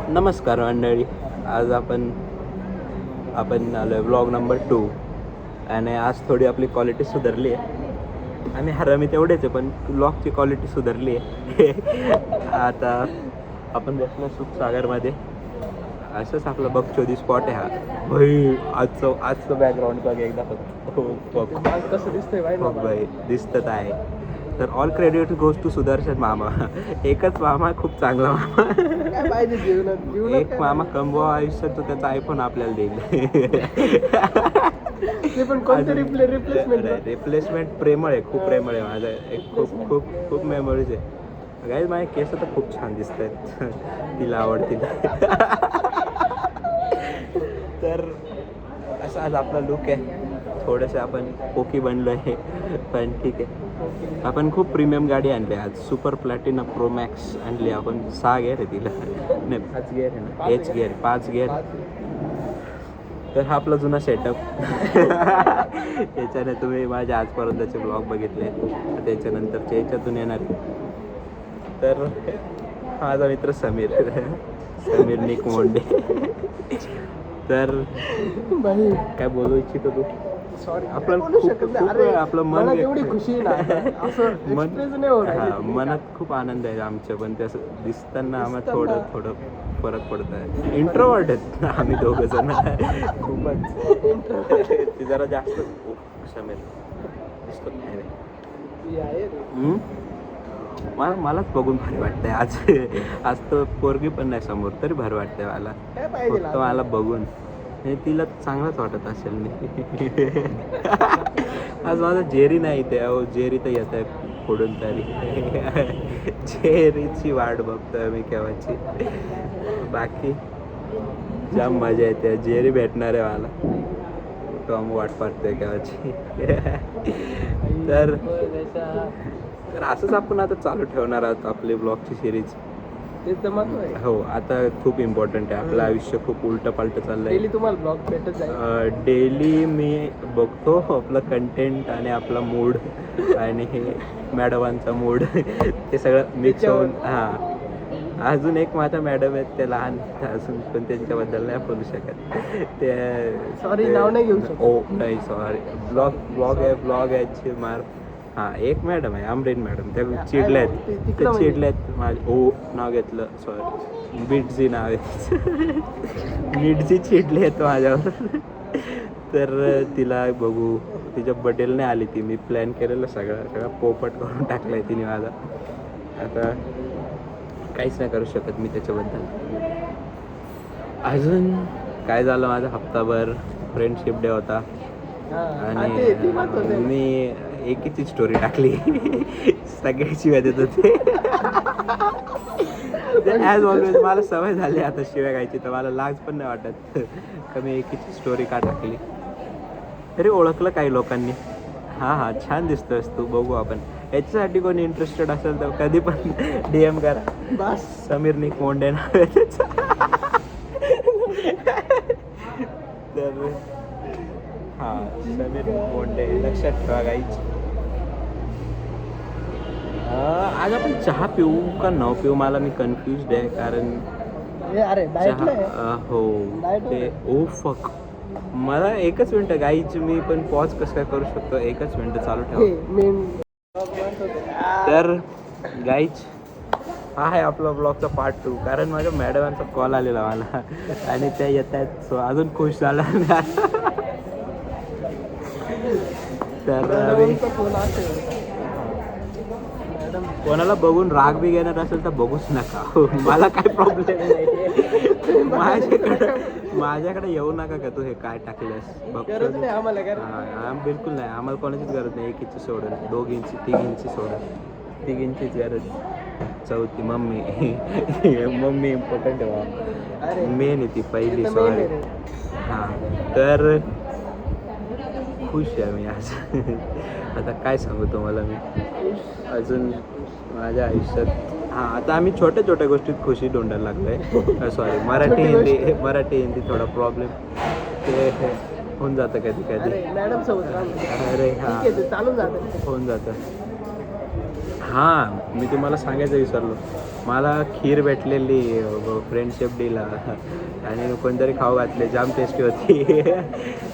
नमस्कार मंडळी. आज आपण आलो आहे ब्लॉग नंबर 2 आणि आज थोडी आपली क्वालिटी सुधारली आहे. आम्ही हरामी तेवढेच आहे पण ब्लॉगची क्वालिटी सुधारली आहे. आता आपण बसलो सुखसागरमध्ये. असंच आपला बगचोदी स्पॉट आहे हा. भाई आजचं बॅकग्राऊंड बघ एकदा फक्त. हो बघ कसं दिसतंय हो भाई दिसत आहे. तर all credit goes to Sudarshan मामा. एकच मामा खूप चांगला मामा. काय पाहिजे जीवनात एक मामा कमवा आयुष्यात तो त्याचा आयफोन आपल्याला देईल. ते पण कोणते रिप्लेसमेंट प्रेमळ आहे, खूप प्रेमळ आहे माझं. एक खूप खूप खूप मेमरीज आहे गाईज. माझे केस तर खूप छान दिसत आहेत. तिला आवडतील. तर असा आज आपला लुक आहे. थोडंसं आपण पोकी बनलो आहे पण ठीक आहे. आपण खूप प्रीमियम गाडी आणली आज. सुपर प्लॅटिना प्रो मॅक्स आणली आपण. 6 गिअर आहे तिला. नाही 5 गिअर आहे ना. 5 गिअर. तर हा आपला जुना सेटअप. याच्याने तुम्ही माझ्या आजपर्यंतचे ब्लॉग बघितले, त्याच्यानंतरच्या याच्यातून येणार. तर माझा मित्र समीर निक मोंडे. तर काय बोलू इच्छितो तू? सॉरी आपलं आपलं मन एवढी खुशी मनात खूप आनंद आहे आमच्या, पण ते असं दिसताना आम्हाला थोडं फरक पडत आहे. इंट्रोवर्ट आहेत आम्ही दोघं जण. खूपच ते जरा जास्त समीर दिसतो. मलाच बघून भारी वाटतंय आज तर पोरगी पण नाही समोर तरी भारी वाटतंय मला. फक्त मला बघून तिला चांगलंच वाटत असेल. मी आज माझा जेरी नाही ते. अहो जेरी तर येत आहे पुढून तरी. जेरीची वाट बघतोय मी केव्हाची. बाकी जाम मजा येते. जेरी भेटणार आहे मला. टॉम वाट पाहतोय केव्हाची. तर असंच आपण आता चालू ठेवणार आहोत आपली ब्लॉगची सिरीज. हो आता खूप इम्पॉर्टंट आहे. आपलं आयुष्य खूप उलट पालट चाललंय. डेली तुम्हाला ब्लॉग भेटत जाईल. डेली मी बघतो आपलं कंटेंट आणि आपला मूड आणि हे मॅडमांचा मूड ते सगळं मिक्स होऊन. हां अजून एक माझ्या मॅडम आहेत ते लहान अजून, पण त्यांच्याबद्दल नाही बोलू शकत. ते सॉरी नाव नाही घेऊ शकत. ओ नाही सॉरी. ब्लॉग आहे मार. हां एक मॅडम आहे अमरीन मॅडम. त्या चिडल्यात माझे. ओ नाव घेतलं सॉरी. बिटजी नाव आहे. बिटजी चिडले आहेत माझ्यावर. तर तिला बघू. तिच्या बर्थडेला आली ती. मी प्लॅन केलेलं सगळं पोपट करून टाकलं आहे तिने माझा. आता काहीच नाही करू शकत मी त्याच्याबद्दल. अजून काय झालं माझा हप्ताभर फ्रेंडशिप डे होता आणि मी एकीची स्टोरी टाकली. सगळ्या शिव्या देत होते. ॲज ऑलवेज मला सवय झाली आता शिव्या गायची, तर मला लाज पण नाही वाटत का मी एकीची स्टोरी का टाकली. तरी ओळखलं काही लोकांनी. हां छान दिसतोयस तू, बघू आपण. याच्यासाठी कोणी इंटरेस्टेड असेल तर कधी पण DM करा. बस समीर निक मोंडे नाव आहे त्याचं. तर हां समीर मोंडे लक्षात ठेवा गाईच. आज आपण चहा पिऊ का न पिऊ मला मी कन्फ्युज्ड आहे. कारण चहा हो ते ओ फक. मला एकच मिनटं गाईच. मी पण पॉज कसं काय करू शकतो. एकच मिनटं चालू ठेवा. तर गाईच हा आहे आपला ब्लॉगचा पार्ट 2. कारण माझ्या मॅडमांचा कॉल आलेला मला आणि त्या येत आहेत. सो अजून खुश झाला. तर कोणाला बघून राग बी घेणार असेल तर बघूच नका. मला काय प्रॉब्लेम नाही. माझ्याकडे येऊ नका का तू हे काय टाकलंस. गरज नाही आम्हाला. बिलकुल नाही. आम्हाला कोणाचीच गरज नाही. एकीची सोडून 2 3 सोडून 3चीच गरज. 4थी मम्मी इम्पॉर्टंट आहे. मेन आहे ती पहिली. सॉरी. हां तर खुश आहे मी आज. आता काय सांगू तुम्हाला मी. अजून माझ्या आयुष्यात आता आम्ही छोट्या छोट्या गोष्टीत खुशी ढोंढायला लागलोय. सॉरी मराठी हिंदी थोडा प्रॉब्लेम ते होऊन जातं कधी कधी. मॅडम सोबत अरे हां चालून जातं होऊन जातं. हां मी तुम्हाला सांगायचं विसरलो. मला खीर भेटलेली फ्रेंडशिप डीला आणि कोणतरी खाऊ घातले, जाम टेस्टी होती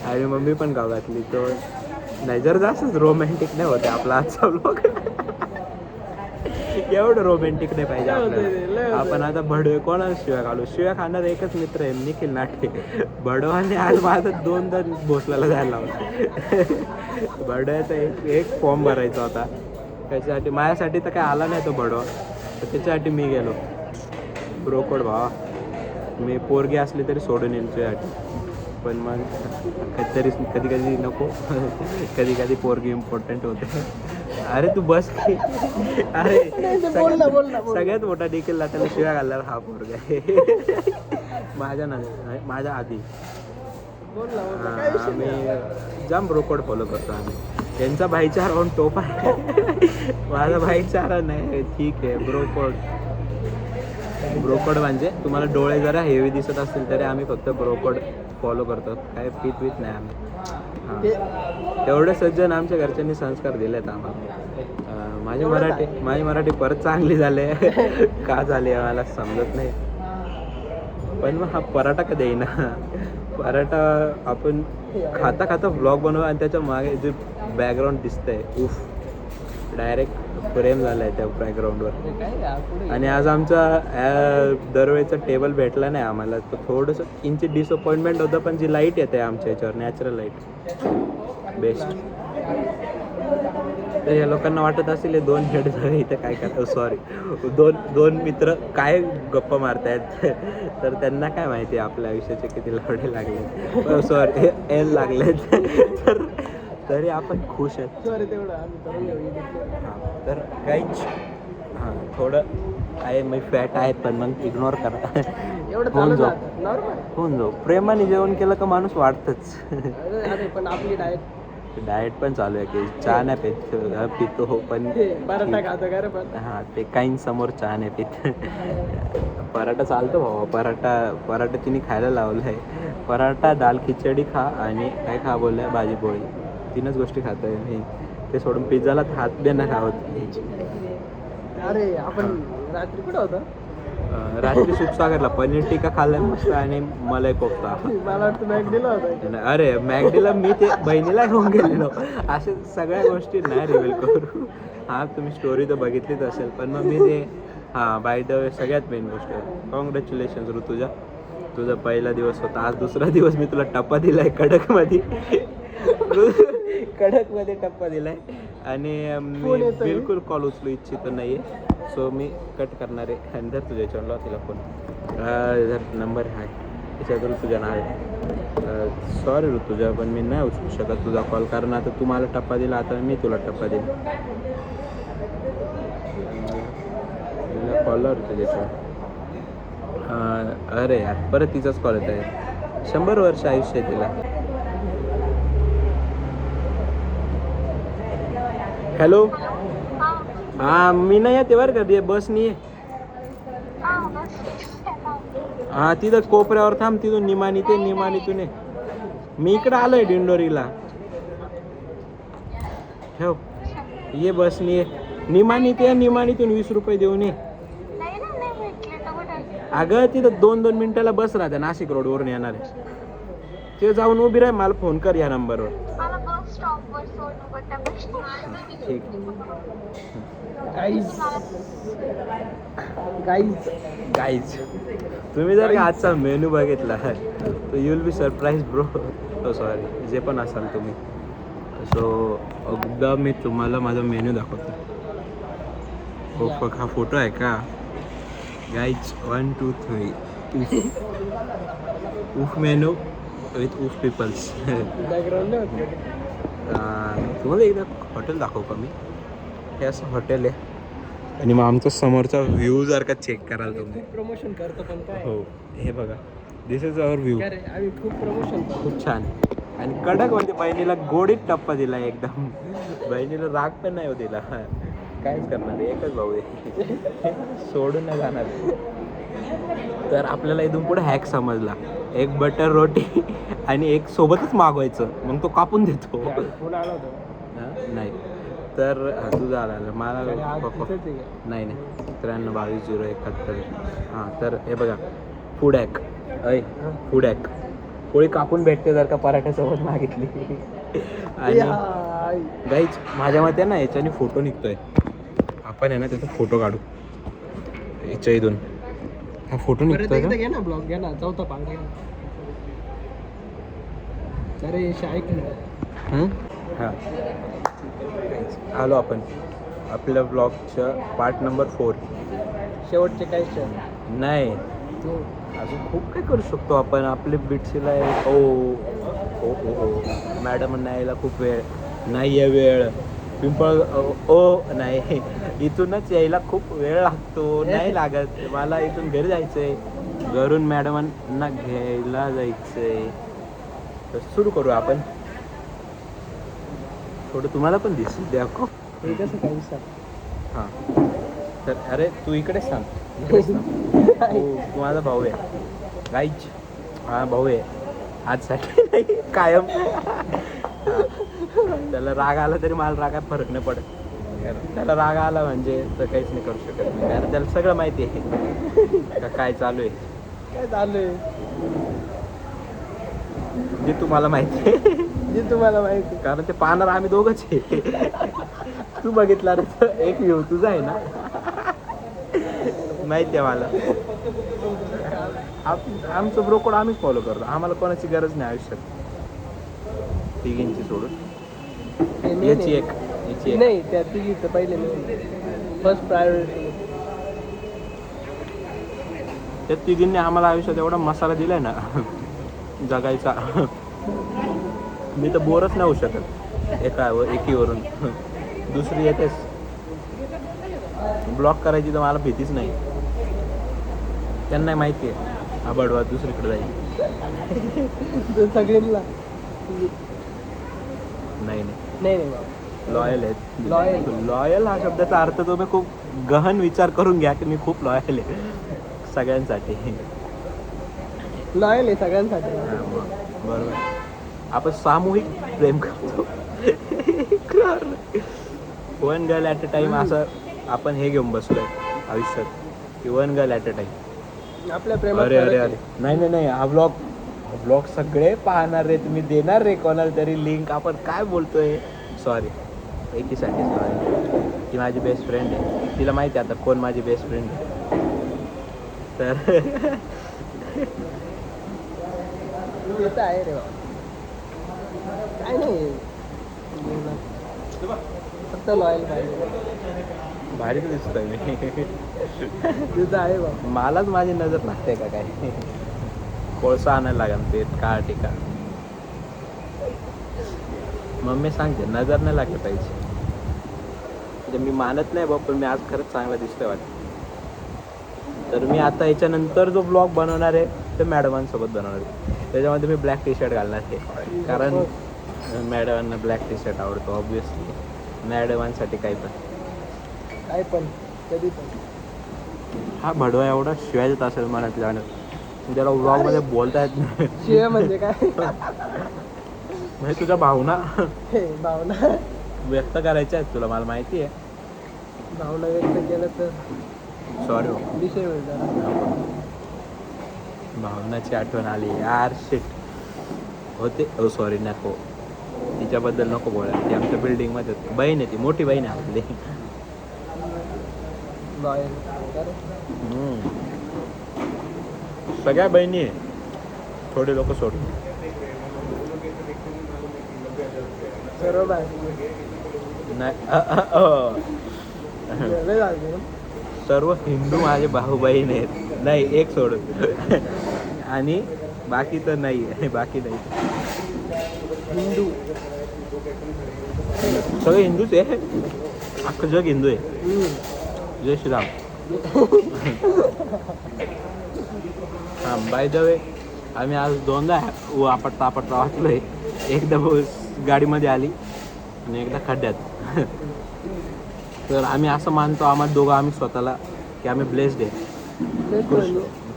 आणि मम्मी पण खाऊ घातली. तो नाही जर जास्तच रोमॅन्टिक नाही होते आपला आजचा ब्लॉग. एवढं रोमॅन्टिक नाही पाहिजे आपल्याला. आपण आता भडवे कोणाला शिव्या घालू? शिव्या खाणार एकच मित्र आहे, निखिल नाटे. भडवाने आज माझा 2दा भोसल्याला जायला लावला. भडव्याचा एक फॉर्म भरायचा होता त्याच्यासाठी. माझ्यासाठी तर काय आला नाही तो भडवा, तर त्याच्यासाठी मी गेलो. ब्रोकोड भावा, मी पोरगी असली तरी सोडून येईल तुझ्यासाठी. पण मग कधीतरी कधी कधी नको. कधी कधी पोरगी इम्पॉर्टंट होते. अरे तू बस की. अरे सगळ्यात मोठा देखील त्याला शिव्या घालणार हा पोरगा आहे. माझ्या आधी आम्ही जाम ब्रोकोड फॉलो करतो आम्ही. त्यांचा भाईचारा होऊन टोप आहे. माझा भाईचारा नाही. ठीक आहे ब्रोकोड. ब्रोकोड म्हणजे तुम्हाला डोळे जरा हेवी दिसत असतील तरी आम्ही फक्त ब्रोकोड फॉलो करतो. काय पीत नाही आम्ही. हां तेवढे सज्जन आमच्या घरच्यांनी संस्कार दिलेत आम्हाला. माझी मराठी परत चांगली झाले. का झाली मला समजत नाही. पण मग हा पराठा कधी येईना. पराठा आपण खाता खाता व्लॉग बनवू आणि त्याच्या मागे जे बॅकग्राऊंड दिसतंय उफ, डायरेक्ट फ्रेम झाला आहे त्या बॅकग्राऊंडवर. आणि आज आमचा दरवेळेचा टेबल भेटला नाही आम्हाला, तर थोडंसं किंचित डिसअपॉइंटमेंट होतं. पण जी लाईट येते आमच्या याच्यावर नॅचरल लाईट बेस्ट. तर या लोकांना वाटत असेल हे 2 हेड झाले इथं काय करतो. सॉरी, दोन मित्र काय गप्पा मारतायत. तर त्यांना काय माहिती आपल्या आयुष्याचे किती लावडे लागले. सॉरी एल लागलेत. तर तरी आपण खुश आहेत. हां तर काहीच हां थोडं आहे मी फॅट आहे पण मग इग्नोर करा. होऊन जाऊ. प्रेमाने जेवण केलं का माणूस वाढतंच. पण आपली डाएट पण चालू आहे की चहा नाही पितो हो पण पराठा खातो का रे पण. हां ते काही समोर चहा नाही पित. पराठा चालतो भावा. पराठा तिने खायला लावलं आहे. पराठा दाल खिचडी खा आणि काय खा बोललं आहे भाजी पोळी. 3च गोष्टी खातो आहे मी. ते सोडून पिझ्झाला हात बी नाही लावत. अरे आपण रात्री कुठं होतं? रात्री सुपसागरला पनीर टिक्का खाल्लं मस्त आणि मलाई कोफ्ता. मला वाटतं मॅगडीला होतं. अरे मॅगडीला मी ते बहिणीला घेऊन गेलेलो. अशा सगळ्या गोष्टी नाही रिव्हील करू. हां तुम्ही स्टोरी तर बघितलीच असेल पण मग मी ते हां बाय द वे सगळ्यात मेन गोष्ट आहे. कॉंग्रॅच्युलेशन्स ऋतुजा, तुझा पहिला दिवस होता. आज 2रा दिवस. मी तुला टप्पा दिला आहे कडकमध्ये. कडकमध्ये टप्पा दिला आहे आणि मी बिलकुल कॉल उचलू इच्छित नाही आहे. सो मी कट करणार आहे. आणि जर तुझ्या याच्यावर तिला फोन जर नंबर आहे त्याच्यातून तुझ्या नाव आहे. सॉरी ऋतुजा पण मी नाही उचलू शकत तुझा कॉल, कारण आता तू मला टप्पा दिला, आता मी तुला टप्पा दिला. कॉलर तुझ्याच्यावर. अरे यार परत तिचाच कॉल येत आहे. 100 वर्ष आयुष्य आहे तिला. हॅलो. हां मी नाही येते बरं का, बसनी आहे. हां तिथं कोपऱ्यावर थांब, तिथून निमाणीतून आहे. मी इकडं आलो आहे दिंडोरीला. ठेव ये बसनी आहे. निमाणीतून 20 रुपये देऊन ये. अगं तिथं 2 मिनिटाला बस राहते नाशिक रोडवरून येणार आहे. ते जाऊन उभी राह, मला फोन कर या नंबरवर. ठीक. गाईज तुम्ही जर का आजचा मेनू बघितला तर you will be surprise bro. Sorry जे पण असाल तुम्ही. सो एकदा मी तुम्हाला माझा मेनू दाखवतो. हो हा फोटो आहे का गाईज? 1 2 3 उफ मेनू विथ उफ पीपल्स. तुम्हाला एकदा हॉटेल दाखवू का मी? हे असं हॉटेल आहे आणि मग आमचा समोरचा व्ह्यू जर का चेक कराल तुम्ही. प्रमोशन करतो पण काय हो हे बघा, दिस इज अवर व्ह्यू. आम्ही खूप प्रमोशन खूप छान आणि कडक म्हणजे बहिणीला गोडीत टप्पा दिला एकदम. बहिणीला राग पण नाही हो दिला. काहीच करणार एकच भाऊ आहे, सोडून नाही जाणार. तर आपल्याला इथून पुढे हॅक समजला. एक बटर रोटी आणि एक सोबतच मागवायचं, मग तो कापून देतो. फोन आला होता नाही तर तुझं आलं मला आणि आज पप्पा तिथंच आहे का? नाही 93-22-071. हां तर हे बघा फूड ॲक फूड ॲक पोळी कापून भेटते जर का पराठ्यासोबत मागितली. आणि याय. गाईच माझ्या मते ना याच्याने फोटो निघतोय. आपण आहे ना त्याचा फोटो काढू याच्या इथून. हा फोटो परत निघतोय एकदा का? घे ना ब्लॉग घ्या ना चौथा पार्ट घ्या ना. अरे ऐक ना. हां आलो आपण आपल्या ब्लॉगच्या पार्ट नंबर 4. शेवटचे काय क्षण नाही अजून खूप काय करू शकतो आपण. आपले बिटशीला ओ मॅडमांना यायला खूप वेळ नाही आहे. वेळ पिंपळ नाही इथूनच यायला खूप वेळ लागतो. नाही लागत मला इथून घरी जायचं आहे. घरून मॅडमांना घ्यायला जायचं आहे. तर सुरू करू आपण. थोडं तुम्हाला पण दिसू द्या खूप. हे कसं काय विचार हां तर अरे तू इकडे सांग इकडेच सांग. तू माझा भाऊ आहे गाईच. हा भाऊ आहे आजसाठी नाही कायम. त्याला राग आला तरी मला रागात फरक नाही पडत. कारण त्याला राग आला म्हणजे तर काहीच नाही करू शकत नाही. कारण त्याला सगळं माहिती आहे का काय चालू आहे. काय चालू आहे जे तुम्हाला माहिती आहे. जे तुम्हाला माहिती कारण ते पाहणार आम्ही दोघंच आहे. तू बघितला ना एक व्ह्यू तुझा आहे ना माहिती आहे मला. आमचं ब्रोकोड आम्हीच फॉलो करतो. आम्हाला कोणाची गरज नाही आयुष्यात. तिघींची सोडून याची एक याची एक नाही त्या तिघीचं पहिले नाही फर्स्ट प्रायोरिटी. त्या तिघींनी आम्हाला आयुष्यात एवढा मसाला दिलाय ना जगायचा. मी तर बोरच नाही होऊ शकत एकीवरून. दुसरी येतेच ब्लॉक करायची तर मला भीतीच नाही. त्यांना माहिती आहे हा बडवा दुसरीकडे जाईल. सगळ्यांना नाही नाही बाबा लॉयल आहेत. Loyal. लॉयल हा शब्दाचा अर्थ तुम्ही खूप गहन विचार करून घ्या की मी खूप लॉयल आहे सगळ्यांसाठी. लॉयल आहे सगळ्यांसाठी. हा, मग बरोबर. आपण सामूहिक प्रेम करतो. One girl at a time असं आपण हे घेऊन बसलोय आयुष्यात की one girl at a time. आपल्या प्रेमात अरे अरे फरक अरे नाही हा ब्लॉग सगळे पाहणार रे. तुम्ही देणार रे कोणाला तरी लिंक. आपण काय बोलतोय. सॉरी एकीसाठी सॉरी. ती माझी बेस्ट फ्रेंड आहे. तिला माहिती आहे आता कोण माझी बेस्ट फ्रेंड आहे. तर येतं आहे रे बाबा. काय नाही फक्त लॉयल पाहिजे. भारीच दिसतोय मी. तुझं आहे बाबा. मलाच माझी नजर लागते का काय. कोळसा आणायला लागेल ते काळ टिका. मम्मी सांगते नजर नाही लागली पाहिजे. म्हणजे मी मानत नाही बाबा पण मी आज खरंच चांगला दिसतोय वाटतं. तर मी आता याच्यानंतर जो ब्लॉग बनवणार आहे ते मॅडमांसोबत बनवणार आहे. त्याच्यामध्ये मी ब्लॅक टी शर्ट घालणार आहे कारण मॅडमांना ब्लॅक टी शर्ट आवडतो ऑब्विसली. मॅडमांसाठी काही पण कधी पण. हा भडवा एवढा शिवाय देत असेल मनात जाणं त्याला ब्लॉगमध्ये बोलता येत नाही. शिवाय म्हणजे काय म्हणजे तुझ्या भावना हे भावना व्यक्त करायच्या आहेत तुला मला माहिती आहे. भावना व्यक्त केलं तर सॉरी विषय होईल जरा. भावनाची आठवण आली यार शिट होते. सॉरी नको तिच्याबद्दल नको बोलायला. ती आमच्या बिल्डिंगमध्ये बहीण आहे. ती मोठी बहीण आहे आपली. लॉयल सगळ्या बहिणी आहे. थोडे लोक सोडून सर्व बाय नाही. लय झालं ना. सर्व हिंदू माझे भाऊ बहीण आहेत. नाही एक सोडून आणि बाकी तर नाही. बाकी नाही हिंदू सगळे हिंदूच आहे. अख्खं जग हिंदू आहे. जय श्रीराम. हां बाय द वे आम्ही आज दोनदा आपटता वाचलोय. एकदा गाडीमध्ये आली आणि एकदा खड्ड्यात. तर आम्ही असं मानतो आम्ही स्वतःला की आम्ही ब्लेस्ड आहे.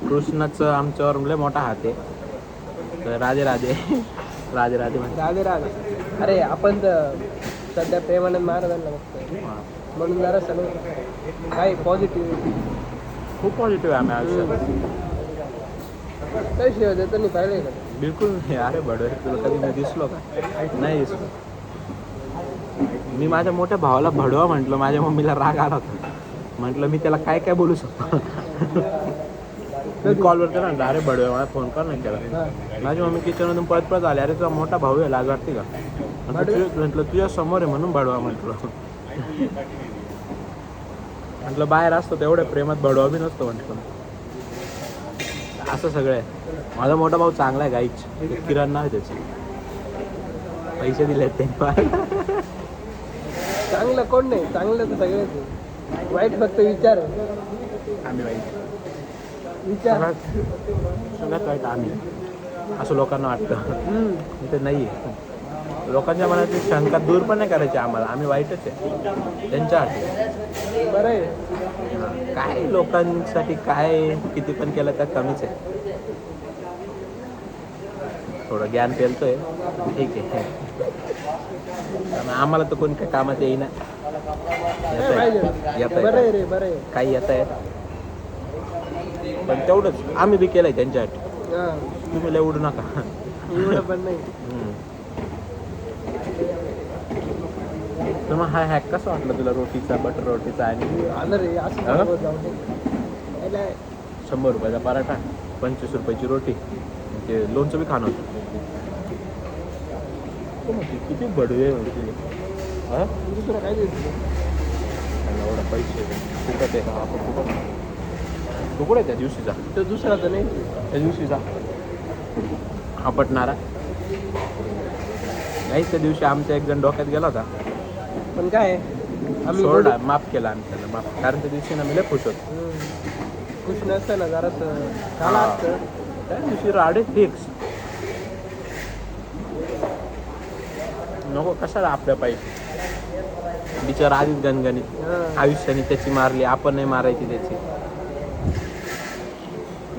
कृष्णाचं आमच्यावर लय मोठा हात आहे. तर राधे राधे राधे राधे राधे राधे. अरे आपण तर सध्या प्रेमानंद महाराजांना बघतोय हा. म्हणून जरा सगळं काय पॉझिटिव्ह खूप पॉझिटिव्ह आहे आम्ही आयुष्यात. काही शिवाय देतो नाही पाहिजे का बिलकुल नाही. अरे बडवे तुला कधी मी दिसलो का? नाही दिसलो. मी माझ्या मोठ्या भावाला भडवा म्हटलं, माझ्या मम्मीला राग आला होता. म्हटलं मी त्याला काय काय बोलू शकतो. मी कॉलवरती ना अरे बडवे मला फोन कर नाही केला. माझी मम्मी किचनमधून पळत पळत आली, अरे तुझा मोठा भाऊ आहे, लाज वाटते का? म्हटलं तुझ्या समोर आहे म्हणून बडवा म्हटलं. म्हटलं बाहेर असतो तेवढ्या प्रेमात बडवा बी नसतो म्हटलं. असं सगळं आहे. माझा मोठा भाऊ चांगला आहे गाईच, किरण नाव आहे त्याचे. पैसे दिले ते चांगलं कोण नाही, चांगलं तर सगळेच आहे. वाईट फक्त विचार आहे. आम्ही वाईट विचार सगळ्यात वाईट आम्ही, असं लोकांना वाटतं. ते नाही आहे. लोकांच्या मनातली शंका दूर पण नाही करायची आम्हाला. आम्ही वाईटच आहे त्यांच्या हाती. बरं आहे. काय लोकांसाठी काय किती पण केलं तर कमीच आहे. थोडं ज्ञान पेलतोय ठीक आहे. कारण आम्हाला तर कोणी काय कामात येईना. बरं आहे रे, बरं आहे. काही येत आहे पण तेवढंच आम्ही बी केलंय त्यांच्यासाठी. हां, तुम्ही लय उडू नका. एवढं पण नाही. तर मग हा हॅक कसा वाटला तुला रोटीचा, बटर रोटीचा आणि आलं रे असं हा? सांगत जाऊ दे. याला 100 रुपयाचा पराठा, 25 रुपयाची रोटी, ते लोणचं बी खाणं होतं. किती बडवे होते. हां दुसरं काय देतो एवढा पैसे फुकट आहे. तू कुठे आहे त्या दिवशीचा? तो दुसरा तर नाही. त्या दिवशीचा आपटणारा नाही. त्या दिवशी आमच्या एक जण डोक्यात गेला होता. पण काय आम्ही सोडा माफ केला आम्ही त्याला माफ. कारण त्या दिवशी ना मी लय खुश होतो. खुश नसतं ना जरासं झालं हा. असतं. त्या दिवशी राडे फिक्स नको कशाला आपल्या पाहिजे. बिचारा आधीच गणगणित हां. आयुष्याने त्याची मारली, आपण नाही मारायची त्याची.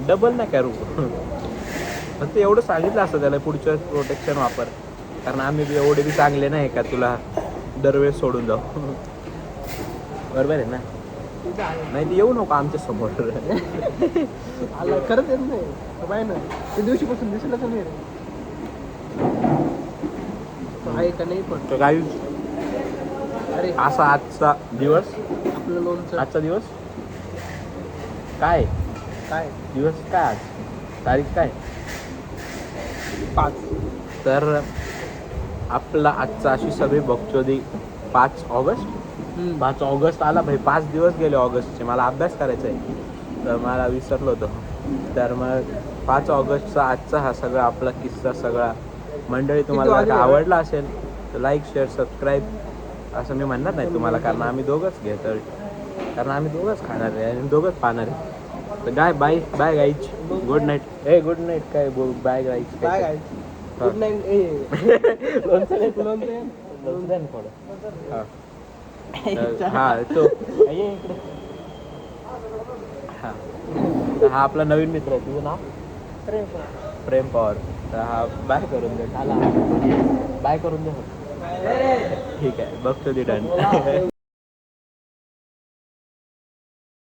डबल नाही करू. फक्त एवढं सांगितलं असतं त्याला पुढचं प्रोटेक्शन वापर. कारण आम्ही बी एवढे बी चांगले नाही का तुला दरवेळेस सोडून जाऊ. बरोबर आहे ना? नाही तर येऊ नको आमच्या समोर. आला खरंच येत नाही पाय ना. त्या दिवशीपासून दिसलं तर नाही रे. आहे का नाही पण तर काही अरे असा आजचा दिवस, आपलं लोणचं आजचा दिवस काय काय दिवस काय आज तारीख काय 5 तर आपला आजचा अशी सगळी बकचोदी 5 ऑगस्ट. 5 ऑगस्ट आला भाई. 5 दिवस गेले ऑगस्टचे. मला अभ्यास करायचा आहे तर मला विसरलो होतो. तर मग 5 ऑगस्टचा आजचा हा सगळा आपला किस्सा सगळा मंडळी तुम्हाला जर का आवडला असेल तर लाईक शेअर सबस्क्राईब असं मी म्हणणार नाही तुम्हाला. कारण आम्ही दोघंच घेतो. कारण आम्ही दोघंच खाणार आहे आणि दोघंच पाहणार आहे. तर काय बाय बाय गाईच. Good night. ए गुड नाईट काय बोल. बाय गाईच. काय काय गुड नाईट. लोणचं लोणचं थोडं. हा तो ये इकडे. हा तर हा आपला नवीन मित्र आहे. तुझं नाव? प्रेम पवार. तर हा बाय करून दे. बाय करून दे. ठीक आहे बघतो ती डन.